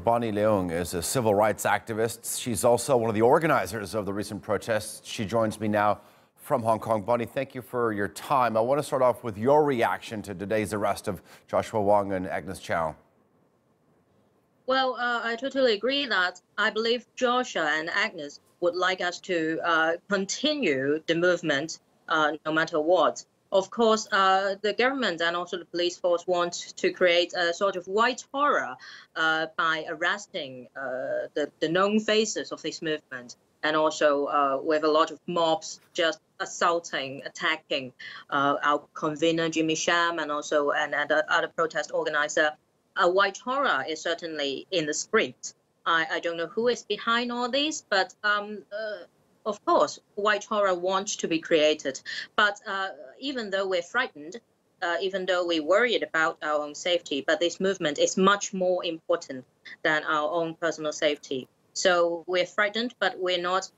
Bonnie Leung is a civil rights activist. She's also one of the organizers of the recent protests. She joins me now from Hong Kong. Bonnie, thank you for your time. I want to start off with your reaction to today's arrest of Joshua Wong and Agnes Chow. Well, I totally agree that I believe Joshua and Agnes would like us to continue the movement no matter what. Of course, the government and also the police force want to create a sort of white horror by arresting the known faces of this movement, and also with a lot of mobs just assaulting, attacking our convener, Jimmy Sham, and also other protest organizer. A white horror is certainly in the script. I don't know who is behind all this, but of course, white horror wants to be created. But even though we're frightened, even though we're worried about our own safety, but this movement is much more important than our own personal safety. So we're frightened, but we're not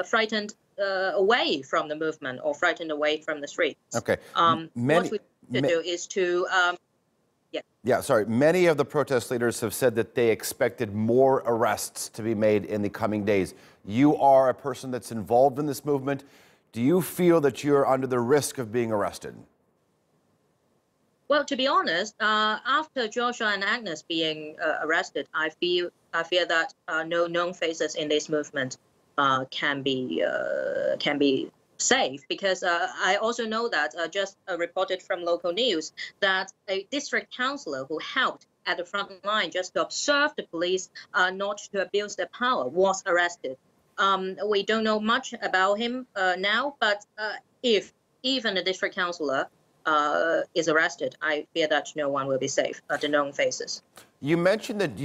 frightened away from the movement or frightened away from the streets. Okay. What we need to do is to Many of the protest leaders have said that they expected more arrests to be made in the coming days. You are a person that's involved in this movement. Do you feel that you're under the risk of being arrested? Well, to be honest, after Joshua and Agnes being arrested, I fear that no known faces in this movement can be safe, because I also know that just reported from local news that a district councillor who helped at the front line just to observe the police not to abuse their power was arrested. We don't know much about him now, but if even a district councillor is arrested, I fear that no one will be safe, the known faces. You mentioned that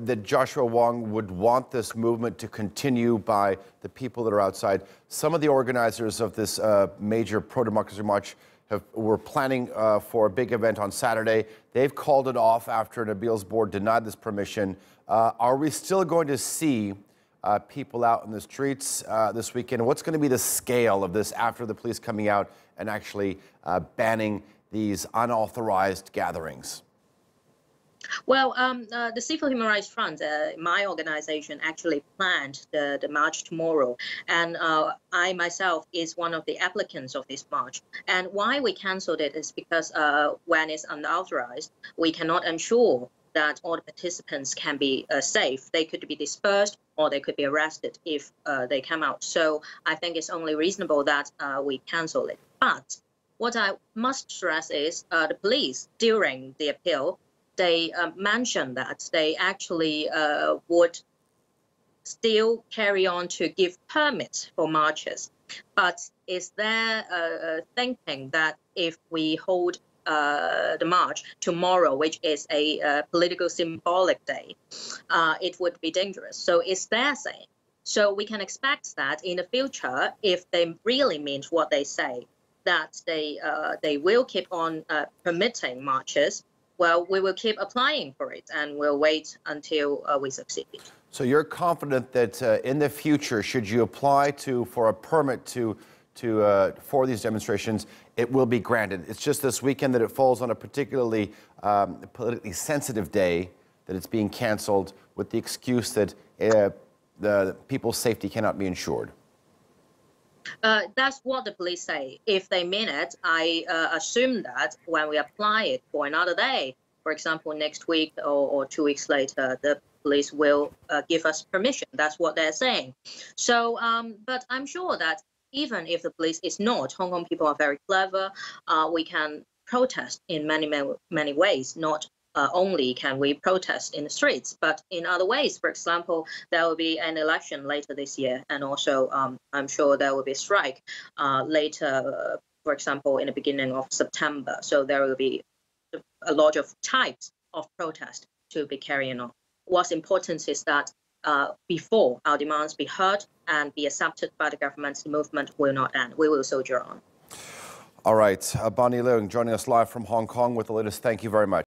that Joshua Wong would want this movement to continue by the people that are outside. Some of the organizers of this major pro-democracy march were planning for a big event on Saturday. They've called it off after an appeals board denied this permission. Are we still going to see people out in the streets this weekend? What's going to be the scale of this after the police coming out and actually banning these unauthorized gatherings? Well, the Civil Human Rights Front, my organization, actually planned the march tomorrow. And I myself is one of the applicants of this march. And why we canceled it is because when it's unauthorized, we cannot ensure that all the participants can be safe. They could be dispersed or they could be arrested if they come out. So I think it's only reasonable that we cancel it. But what I must stress is the police, during the appeal, they mentioned that they actually would still carry on to give permits for marches. But is there thinking that if we hold the march tomorrow, which is a political symbolic day, it would be dangerous? So it's their saying. So we can expect that in the future, if they really mean what they say, that they will keep on permitting marches. Well, we will keep applying for it, and we'll wait until we succeed. So you're confident that in the future, should you apply for a permit for these demonstrations, it will be granted? It's just this weekend that it falls on a particularly politically sensitive day that it's being canceled with the excuse that the people's safety cannot be ensured. That's what the police say. If they mean it, I assume that when we apply it for another day, for example, next week or 2 weeks later, the police will give us permission. That's what they're saying. So, but I'm sure that even if the police is not, Hong Kong people are very clever. We can protest in many ways, not only can we protest in the streets, but in other ways. For example, there will be an election later this year, and also I'm sure there will be a strike later, for example, in the beginning of September. So there will be a lot of types of protest to be carrying on. What's important is that before our demands be heard and be accepted by the government, the movement will not end. We will soldier on. All right. Bonnie Leung joining us live from Hong Kong with the latest. Thank you very much.